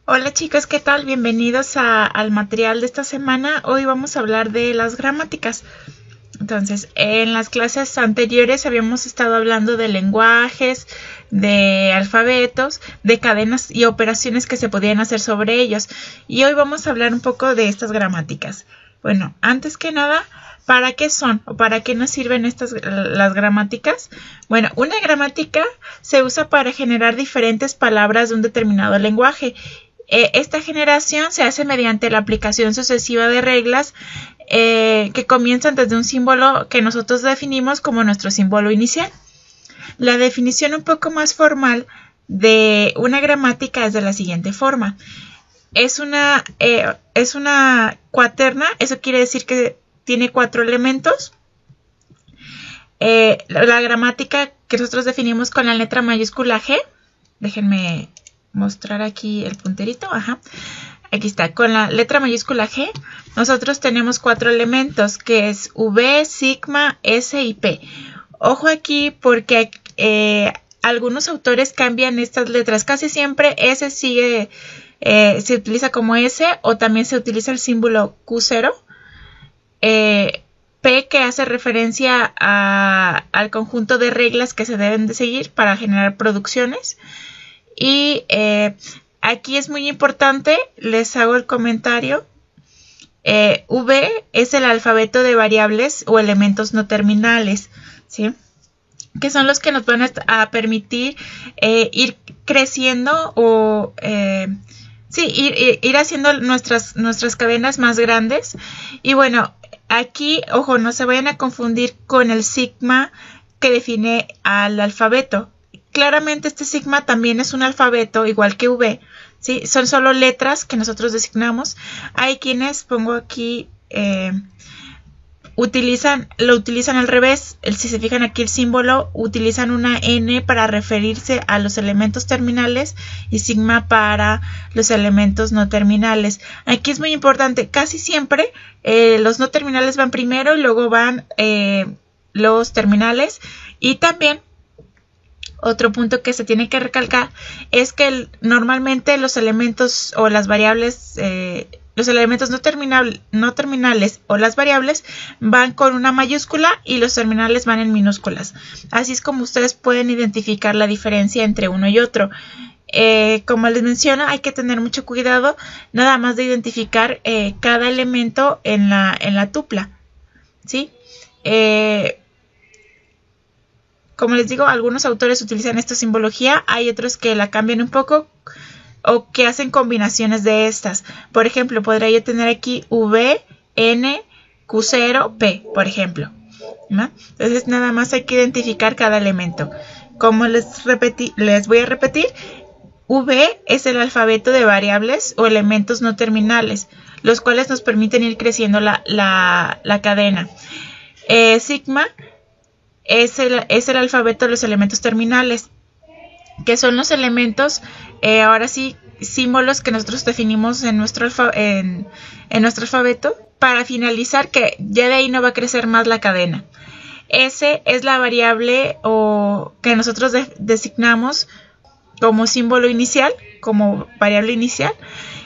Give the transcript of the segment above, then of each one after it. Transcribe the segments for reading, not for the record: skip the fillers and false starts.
Hola chicos, ¿qué tal? Bienvenidos al material de esta semana. Hoy vamos a hablar de las gramáticas. Entonces, en las clases anteriores habíamos estado hablando de lenguajes, de alfabetos, de cadenas y operaciones que se podían hacer sobre ellos. Y hoy vamos a hablar un poco de estas gramáticas. Bueno, antes que nada, ¿para qué son o para qué nos sirven las gramáticas? Bueno, una gramática se usa para generar diferentes palabras de un determinado lenguaje. Esta generación se hace mediante la aplicación sucesiva de reglas que comienzan desde un símbolo que nosotros definimos como nuestro símbolo inicial. La definición un poco más formal de una gramática es de la siguiente forma. Es una cuaterna, eso quiere decir que tiene 4 elementos. La gramática que nosotros definimos con la letra mayúscula G, déjenme mostrar aquí el punterito, aquí está, con la letra mayúscula G, nosotros tenemos 4 elementos, que es V, sigma, S y P. Ojo aquí porque algunos autores cambian estas letras, casi siempre S se utiliza como S o también se utiliza el símbolo Q0, P que hace referencia al conjunto de reglas que se deben de seguir para generar producciones. Y aquí es muy importante, les hago el comentario, V es el alfabeto de variables o elementos no terminales, ¿sí? Que son los que nos van a permitir ir creciendo o ir haciendo nuestras cadenas más grandes. Y bueno, aquí, ojo, no se vayan a confundir con el sigma que define al alfabeto. Claramente este sigma también es un alfabeto igual que V, ¿sí? Son solo letras que nosotros designamos. Hay quienes, pongo aquí, lo utilizan al revés. Si se fijan aquí el símbolo, utilizan una N para referirse a los elementos terminales y sigma para los elementos no terminales. Aquí es muy importante, casi siempre los no terminales van primero y luego van los terminales. Y también otro punto que se tiene que recalcar es que normalmente los elementos o las variables, los elementos no terminales o las variables van con una mayúscula y los terminales van en minúsculas. Así es como ustedes pueden identificar la diferencia entre uno y otro. Como les menciono, hay que tener mucho cuidado nada más de identificar cada elemento en la tupla, ¿sí? Como les digo, algunos autores utilizan esta simbología, hay otros que la cambian un poco o que hacen combinaciones de estas. Por ejemplo, podría yo tener aquí V, N, Q0, P, por ejemplo, ¿no? Entonces nada más hay que identificar cada elemento. Como les voy a repetir, V es el alfabeto de variables o elementos no terminales, los cuales nos permiten ir creciendo la cadena. Sigma es el alfabeto de los elementos terminales, que son los elementos, ahora sí, símbolos que nosotros definimos en nuestro alfabeto para finalizar, que ya de ahí no va a crecer más la cadena. S es la variable que nosotros designamos como símbolo inicial, como variable inicial.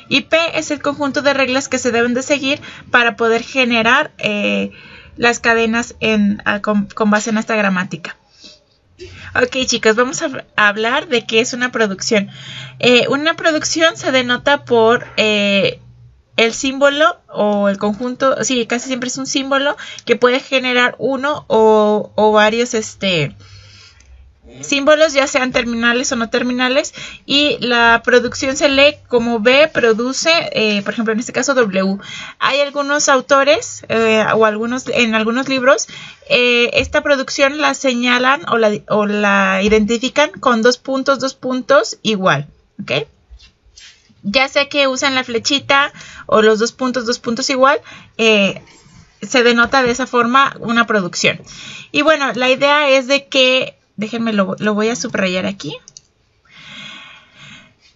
Y P es el conjunto de reglas que se deben de seguir para poder generar las cadenas con base en esta gramática. Ok, chicos, vamos a hablar de qué es una producción. Una producción se denota por el símbolo o el conjunto, sí, casi siempre es un símbolo que puede generar uno o varios símbolos, ya sean terminales o no terminales, y la producción se lee como B produce, por ejemplo en este caso W. Hay algunos autores en algunos libros esta producción la señalan o la identifican con dos puntos igual, ¿ok? Ya sea que usan la flechita o los dos puntos igual, se denota de esa forma una producción. Y bueno, la idea es de que, déjenme lo voy a subrayar aquí,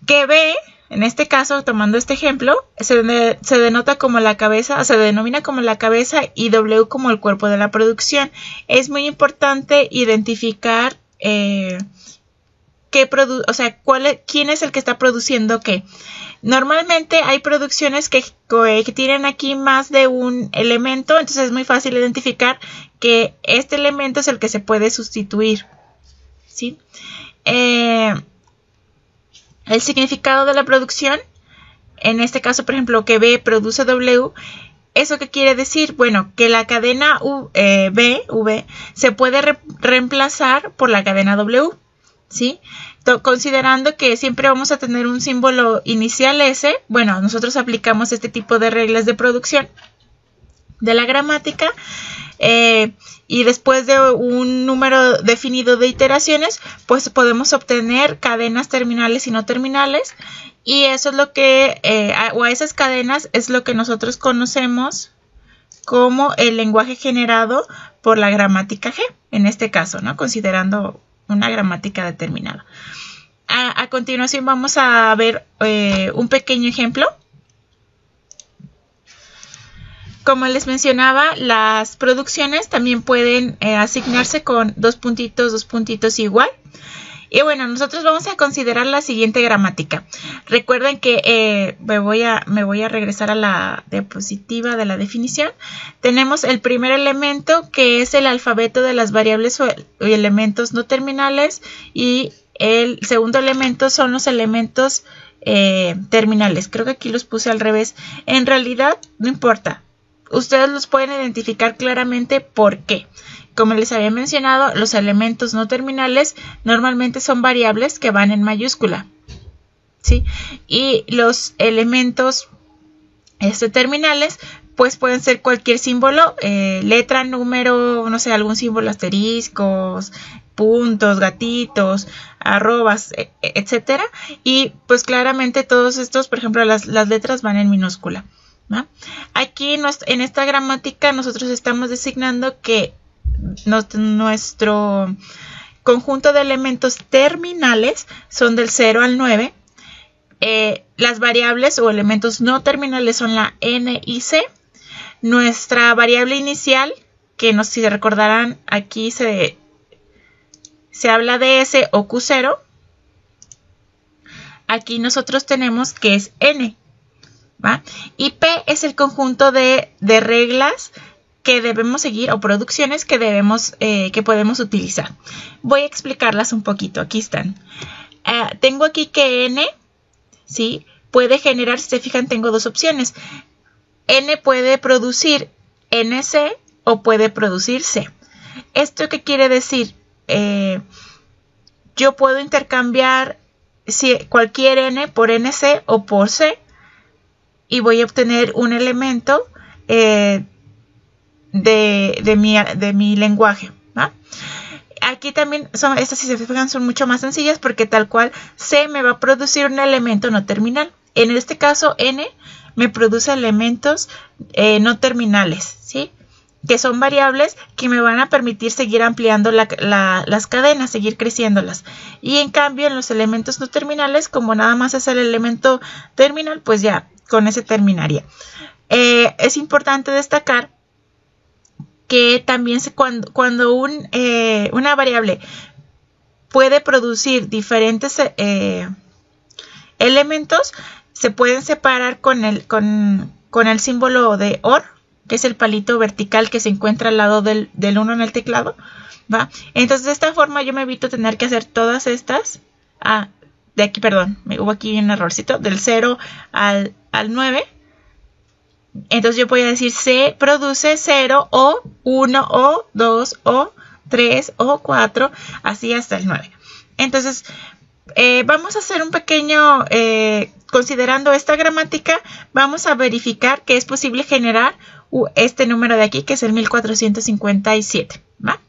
que B, en este caso, tomando este ejemplo, se denota como la cabeza, se denomina como la cabeza y W como el cuerpo de la producción. Es muy importante identificar quién es el que está produciendo qué. Normalmente hay producciones que tienen aquí más de un elemento, entonces es muy fácil identificar que este elemento es el que se puede sustituir, ¿sí? El significado de la producción, en este caso, por ejemplo, que B produce W, ¿eso qué quiere decir? Bueno, que la cadena V se puede reemplazar por la cadena W, ¿sí? Considerando que siempre vamos a tener un símbolo inicial S, bueno, nosotros aplicamos este tipo de reglas de producción de la gramática y después de un número definido de iteraciones, pues podemos obtener cadenas terminales y no terminales, y eso es lo que, o a esas cadenas es lo que nosotros conocemos como el lenguaje generado por la gramática G, en este caso, ¿no? Considerando una gramática determinada. A continuación vamos a ver un pequeño ejemplo. Como les mencionaba, las producciones también pueden asignarse con dos puntitos igual. Y bueno, nosotros vamos a considerar la siguiente gramática. Recuerden que me voy a regresar a la diapositiva de la definición. Tenemos el primer elemento, que es el alfabeto de las variables o elementos no terminales, y el segundo elemento son los elementos terminales. Creo que aquí los puse al revés. En realidad, no importa. Ustedes los pueden identificar claramente por qué. Como les había mencionado, los elementos no terminales normalmente son variables que van en mayúscula, ¿sí? Y los elementos terminales, pues pueden ser cualquier símbolo, letra, número, no sé, algún símbolo, asteriscos, puntos, gatitos, arrobas, etcétera. Y pues claramente todos estos, por ejemplo, las letras van en minúscula, ¿no? Aquí en esta gramática nosotros estamos designando que nuestro conjunto de elementos terminales son del 0 al 9. Las variables o elementos no terminales son la N y C. Nuestra variable inicial, que si se recordarán, aquí se habla de S o Q0. Aquí nosotros tenemos que es N, ¿va? Y P es el conjunto de reglas que debemos seguir o producciones que podemos utilizar. Voy a explicarlas un poquito. Aquí están. Tengo aquí que N, ¿sí? Puede generar, si se fijan, tengo dos opciones. N puede producir NC o puede producir C. ¿Esto qué quiere decir? Yo puedo intercambiar cualquier N por NC o por C y voy a obtener un elemento de mi lenguaje, ¿va? Aquí también estas, si se fijan, son mucho más sencillas porque tal cual C me va a producir un elemento no terminal. En este caso N me produce elementos no terminales, ¿sí? Que son variables que me van a permitir seguir ampliando las cadenas, seguir creciéndolas. Y en cambio en los elementos no terminales, como nada más es el elemento terminal, pues ya con ese terminaría. Es importante destacar que también cuando una variable puede producir diferentes elementos, se pueden separar con el símbolo de OR, que es el palito vertical que se encuentra al lado del 1 en el teclado, ¿va? Entonces de esta forma yo me evito tener que hacer todas estas. De aquí, perdón, hubo aquí un errorcito, del 0 al 9. Entonces yo voy a decir C produce 0 o 1 o 2 o 3 o 4, así hasta el 9. Entonces vamos a hacer un pequeño, considerando esta gramática, vamos a verificar que es posible generar este número de aquí, que es el 1457, ¿va?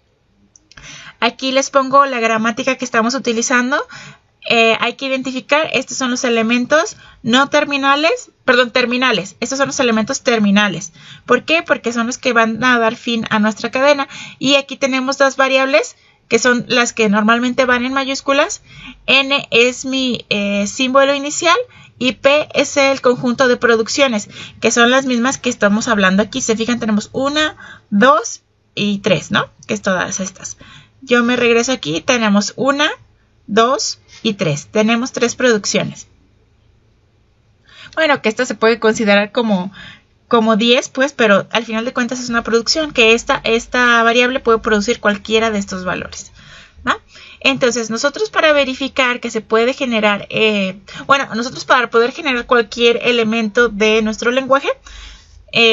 Aquí les pongo la gramática que estamos utilizando. Hay que identificar, estos son los elementos no terminales, perdón, terminales. Estos son los elementos terminales. ¿Por qué? Porque son los que van a dar fin a nuestra cadena. Y aquí tenemos dos variables que son las que normalmente van en mayúsculas. N es mi símbolo inicial y P es el conjunto de producciones, que son las mismas que estamos hablando aquí. Se fijan, tenemos 1, 2 y 3, ¿no? Que es todas estas. Yo me regreso aquí, tenemos 1, 2 y 3. Tenemos 3 producciones. Bueno, que esta se puede considerar como 10, pues, pero al final de cuentas es una producción que esta variable puede producir cualquiera de estos valores, ¿va? Entonces, nosotros para verificar que se puede generar, nosotros para poder generar cualquier elemento de nuestro lenguaje,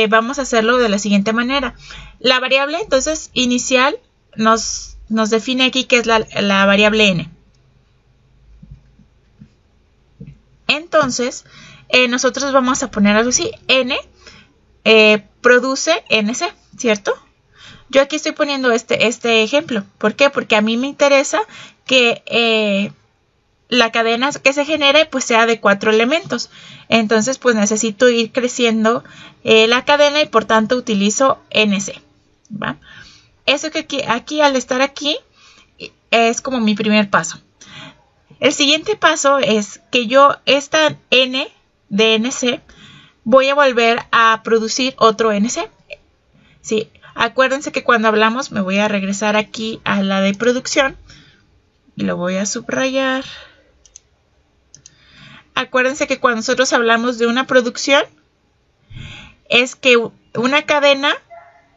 vamos a hacerlo de la siguiente manera. La variable, entonces, inicial nos define aquí que es la variable n. Entonces, nosotros vamos a poner algo así, n produce nc, ¿cierto? Yo aquí estoy poniendo este ejemplo. ¿Por qué? Porque a mí me interesa que la cadena que se genere pues sea de 4 elementos. Entonces pues necesito ir creciendo la cadena y por tanto utilizo nc, ¿va? Eso que aquí al estar aquí es como mi primer paso. El siguiente paso es que yo esta n de nc voy a volver a producir otro nc. ¿Sí? Acuérdense que cuando hablamos, me voy a regresar aquí a la de producción y lo voy a subrayar. Acuérdense que cuando nosotros hablamos de una producción, es que una cadena,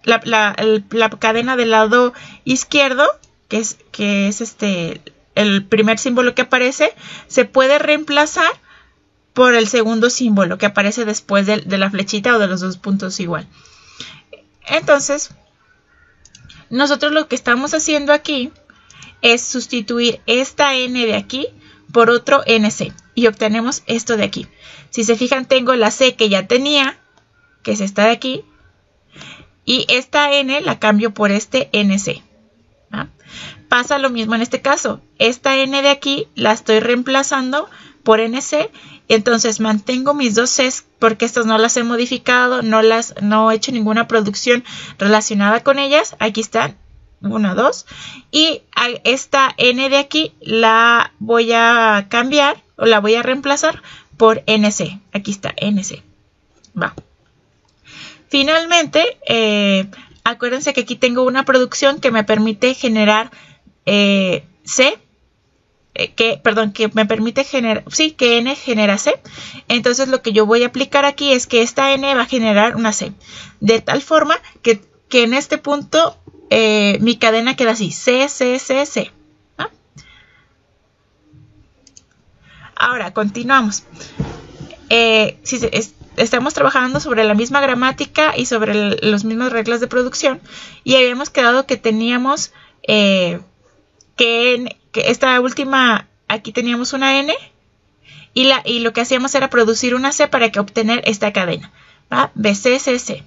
la cadena del lado izquierdo, que es el primer símbolo que aparece, se puede reemplazar por el segundo símbolo que aparece después de la flechita o de los 2 puntos igual. Entonces, nosotros lo que estamos haciendo aquí es sustituir esta n de aquí por otro nc y obtenemos esto de aquí. Si se fijan, tengo la c que ya tenía, que es esta de aquí, y esta n la cambio por este nc, ¿va? Pasa lo mismo en este caso. Esta n de aquí la estoy reemplazando por nc. Entonces mantengo mis 2 Cs porque estas no las he modificado, no he hecho ninguna producción relacionada con ellas. Aquí están, 1, 2. Y esta n de aquí la voy a cambiar o la voy a reemplazar por nc. Aquí está, nc. Va. Finalmente, acuérdense que aquí tengo una producción que me permite generar C. Que me permite generar, que n genera C. Entonces lo que yo voy a aplicar aquí es que esta n va a generar una C. De tal forma que en este punto mi cadena queda así, C, C, C, C. ¿Ah? Ahora, continuamos. Estamos trabajando sobre la misma gramática y sobre las mismas reglas de producción. Y habíamos quedado que teníamos que esta última, aquí teníamos una n y lo que hacíamos era producir una c para obtener esta cadena, ¿va? BC, CC.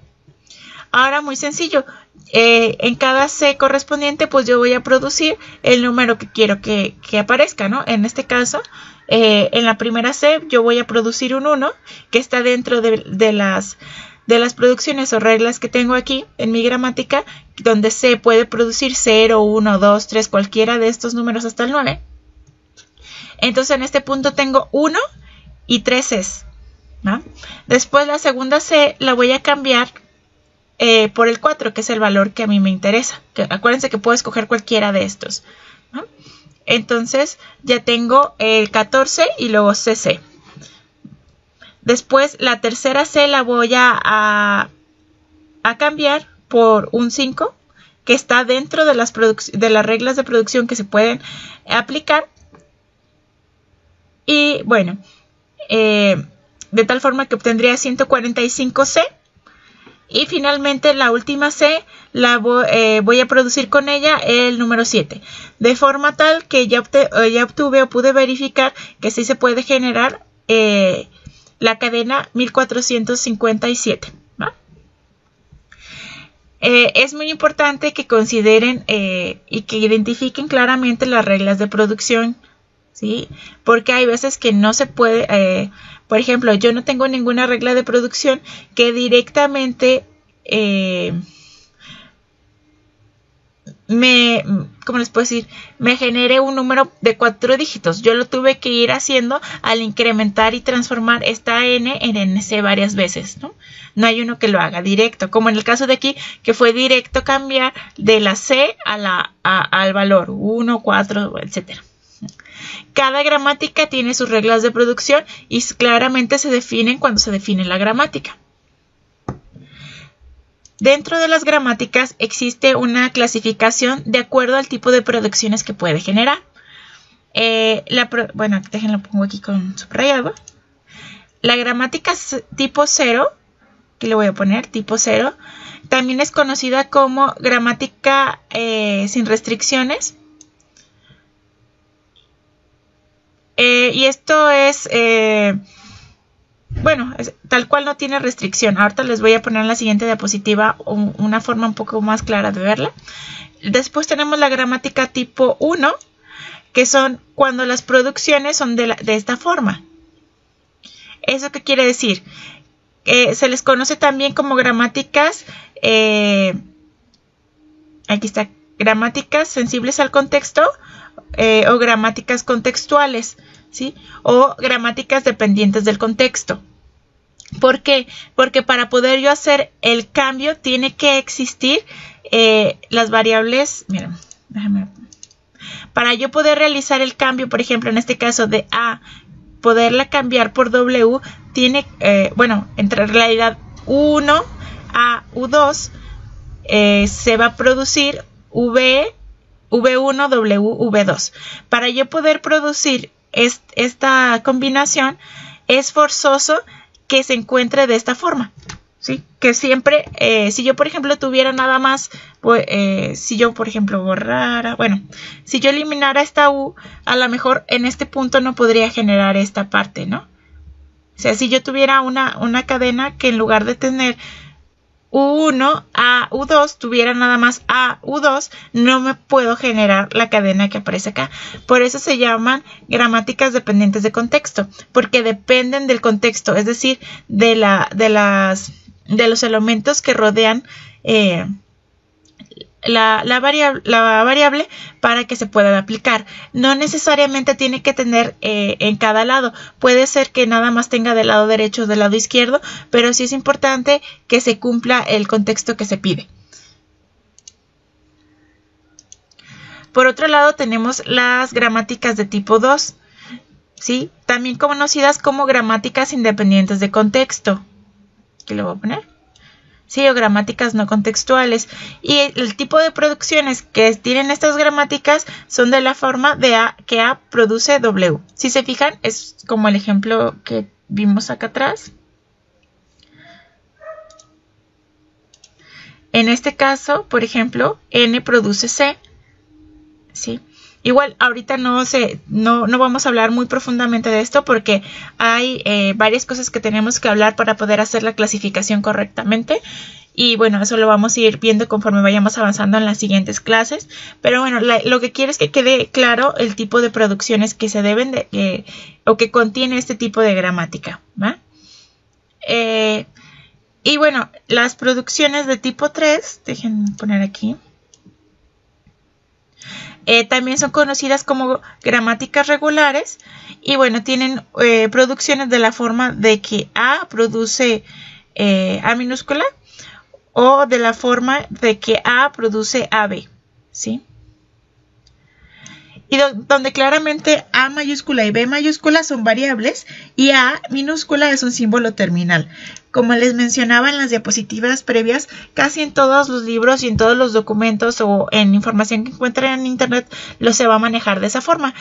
Ahora muy sencillo, en cada c correspondiente pues yo voy a producir el número que quiero que aparezca, ¿no? En este caso, en la primera c yo voy a producir un 1 que está dentro de las producciones o reglas que tengo aquí en mi gramática, donde C puede producir 0, 1, 2, 3, cualquiera de estos números hasta el 9. Entonces en este punto tengo 1 y 3 Cs, ¿no? Después la segunda C la voy a cambiar por el 4, que es el valor que a mí me interesa. Acuérdense que puedo escoger cualquiera de estos, ¿no? Entonces ya tengo el 14 y luego CC. Después la tercera C la voy a cambiar por un 5 que está dentro de las reglas de producción que se pueden aplicar. Y bueno, de tal forma que obtendría 145C. Y finalmente la última C la voy a producir con ella el número 7. De forma tal que ya obtuve o pude verificar que sí se puede generar la cadena 1457. ¿Va? Es muy importante que consideren y que identifiquen claramente las reglas de producción, ¿sí? Porque hay veces que no se puede, por ejemplo, yo no tengo ninguna regla de producción que directamente ¿cómo les puedo decir? Me genere un número de 4 dígitos. Yo lo tuve que ir haciendo al incrementar y transformar esta n en nc varias veces, ¿no? No hay uno que lo haga directo, como en el caso de aquí, que fue directo cambiar de la c al valor 1, 4, etcétera. Cada gramática tiene sus reglas de producción y claramente se definen cuando se define la gramática. Dentro de las gramáticas existe una clasificación de acuerdo al tipo de producciones que puede generar. Bueno, déjenlo pongo aquí con subrayado. La gramática tipo 0, que le voy a poner tipo 0, también es conocida como gramática sin restricciones. Y esto es, bueno, tal cual no tiene restricción. Ahorita les voy a poner en la siguiente diapositiva una forma un poco más clara de verla. Después tenemos la gramática tipo 1, que son cuando las producciones son de esta forma. ¿Eso qué quiere decir? Se les conoce también como gramáticas, aquí está, gramáticas sensibles al contexto o gramáticas contextuales, ¿sí? O gramáticas dependientes del contexto. ¿Por qué? Porque para poder yo hacer el cambio tiene que existir las variables, miren, déjame. Para yo poder realizar el cambio, por ejemplo, en este caso de A, poderla cambiar por W, tiene, bueno, entre realidad 1 a U2, se va a producir V1, W, V2. Para yo poder producir esta combinación, es forzoso que se encuentre de esta forma. ¿Sí? Que siempre, si yo por ejemplo tuviera nada más, pues, si yo por ejemplo borrara, bueno, si yo eliminara esta U, a lo mejor en este punto no podría generar esta parte, ¿no? O sea, si yo tuviera una cadena que en lugar de tener U1 a U2, tuviera nada más A U2, no me puedo generar la cadena que aparece acá. Por eso se llaman gramáticas dependientes de contexto, porque dependen del contexto, es decir, de los elementos que rodean la variable para que se pueda aplicar. No necesariamente tiene que tener en cada lado. Puede ser que nada más tenga del lado derecho o del lado izquierdo, pero sí es importante que se cumpla el contexto que se pide. Por otro lado tenemos las gramáticas de tipo 2, ¿sí? También conocidas como gramáticas independientes de contexto. Aquí lo voy a poner. Sí, o gramáticas no contextuales. Y el tipo de producciones que tienen estas gramáticas son de la forma de que A produce W. Si se fijan, es como el ejemplo que vimos acá atrás. En este caso, por ejemplo, N produce C. ¿Sí? Igual, ahorita no vamos a hablar muy profundamente de esto porque hay varias cosas que tenemos que hablar para poder hacer la clasificación correctamente. Y bueno, eso lo vamos a ir viendo conforme vayamos avanzando en las siguientes clases. Pero bueno, lo que quiero es que quede claro el tipo de producciones que se deben de, o que contiene este tipo de gramática, ¿va? Y bueno, las producciones de tipo 3, déjenme poner aquí. También son conocidas como gramáticas regulares y bueno, tienen producciones de la forma de que A produce A minúscula o de la forma de que A produce AB, ¿sí? Y donde claramente A mayúscula y B mayúscula son variables y A minúscula es un símbolo terminal. Como les mencionaba en las diapositivas previas, casi en todos los libros y en todos los documentos o en información que encuentren en internet se va a manejar de esa forma.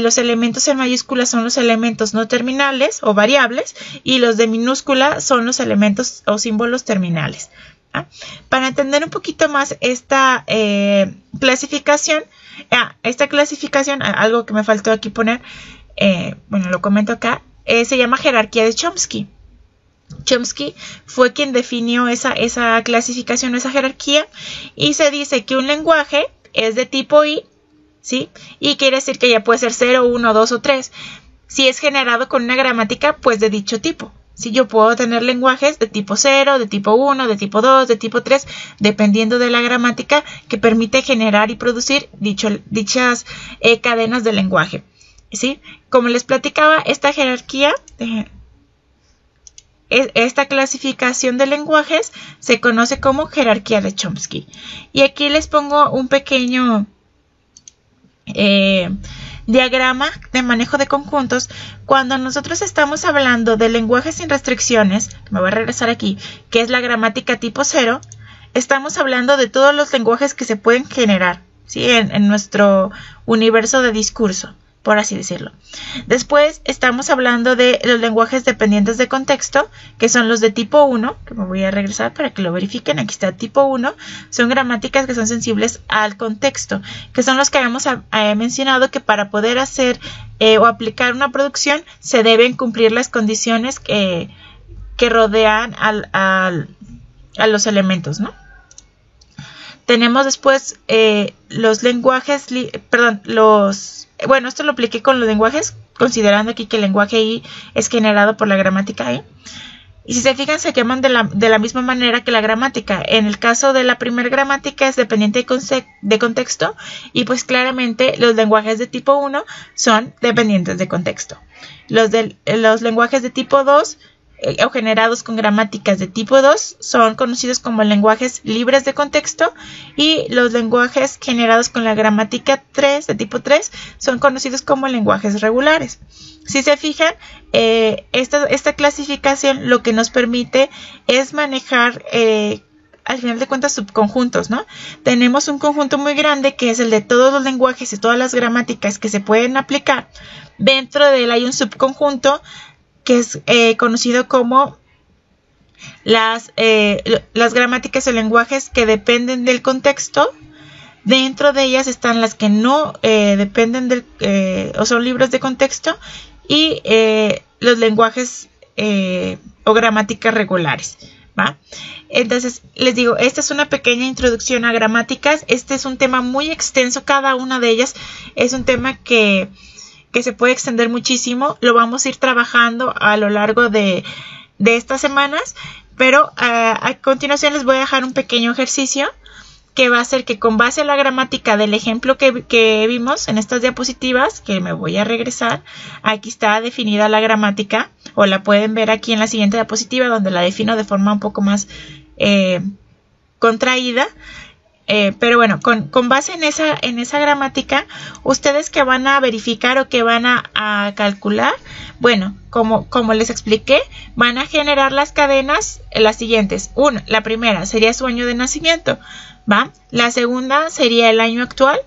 Los elementos en mayúscula son los elementos no terminales o variables y los de minúscula son los elementos o símbolos terminales. ¿Ah? Para entender un poquito más esta clasificación, algo que me faltó aquí poner, bueno, lo comento acá, se llama jerarquía de Chomsky. Chomsky fue quien definió esa clasificación, esa jerarquía, y se dice que un lenguaje es de tipo I, ¿sí? Y quiere decir que ya puede ser 0, 1, 2 o 3, si es generado con una gramática pues de dicho tipo. Si yo puedo tener lenguajes de tipo 0, de tipo 1, de tipo 2, de tipo 3, dependiendo de la gramática que permite generar y producir dichas cadenas de lenguaje, ¿sí? Como les platicaba, esta jerarquía, esta clasificación de lenguajes se conoce como jerarquía de Chomsky. Y aquí les pongo un pequeño diagrama de manejo de conjuntos, cuando nosotros estamos hablando de lenguajes sin restricciones, me voy a regresar aquí, que es la gramática tipo 0, estamos hablando de todos los lenguajes que se pueden generar, ¿sí? en nuestro universo de discurso, por así decirlo. Después estamos hablando de los lenguajes dependientes de contexto, que son los de tipo 1, que me voy a regresar para que lo verifiquen. Aquí está tipo 1, son gramáticas que son sensibles al contexto, que son los que habíamos mencionado que para poder hacer o aplicar una producción se deben cumplir las condiciones que rodean a los elementos, ¿no? Tenemos después los lenguajes, bueno, esto lo apliqué con los lenguajes, considerando aquí que el lenguaje I es generado por la gramática I. Y si se fijan, se llaman de la misma manera que la gramática. En el caso de la primera gramática es dependiente de contexto, y pues claramente los lenguajes de tipo 1 son dependientes de contexto. Los lenguajes de tipo 2 o generados con gramáticas de tipo 2 son conocidos como lenguajes libres de contexto, y los lenguajes generados con la gramática 3 de tipo 3 son conocidos como lenguajes regulares. Si se fijan, esta clasificación lo que nos permite es manejar al final de cuentas subconjuntos, ¿no? Tenemos un conjunto muy grande que es el de todos los lenguajes y todas las gramáticas que se pueden aplicar. Dentro de él hay un subconjunto que es conocido como las gramáticas o lenguajes que dependen del contexto. Dentro de ellas están las que no dependen o son libres de contexto, y los lenguajes o gramáticas regulares, ¿va? Entonces, les digo, esta es una pequeña introducción a gramáticas. Este es un tema muy extenso, cada una de ellas es un tema que se puede extender muchísimo. Lo vamos a ir trabajando a lo largo de estas semanas, pero a continuación les voy a dejar un pequeño ejercicio que va a ser que, con base a la gramática del ejemplo que vimos en estas diapositivas, que me voy a regresar, aquí está definida la gramática, o la pueden ver aquí en la siguiente diapositiva, donde la defino de forma un poco más contraída. Pero bueno, con base en esa gramática, ustedes que van a verificar o que van a calcular, bueno, como les expliqué, van a generar las cadenas las siguientes. La primera sería su año de nacimiento, ¿va? La segunda sería el año actual.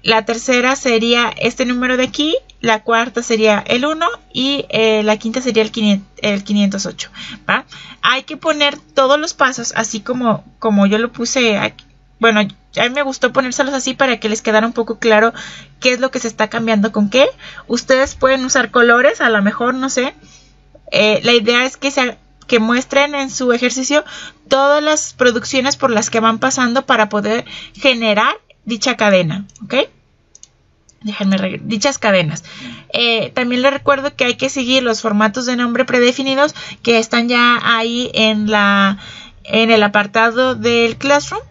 La tercera sería este número de aquí. La cuarta sería el 1 y la quinta sería el 508, ¿va? Hay que poner todos los pasos, así como yo lo puse aquí. Bueno, a mí me gustó ponérselos así para que les quedara un poco claro qué es lo que se está cambiando con qué. Ustedes pueden usar colores, a lo mejor, no sé. La idea es que muestren en su ejercicio todas las producciones por las que van pasando para poder generar dicha cadena, ¿ok? Dichas cadenas. También les recuerdo que hay que seguir los formatos de nombre predefinidos que están ya ahí en el apartado del Classroom.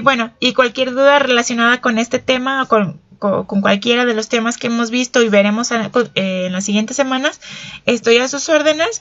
Bueno, y cualquier duda relacionada con este tema o con cualquiera de los temas que hemos visto y veremos en las siguientes semanas, estoy a sus órdenes.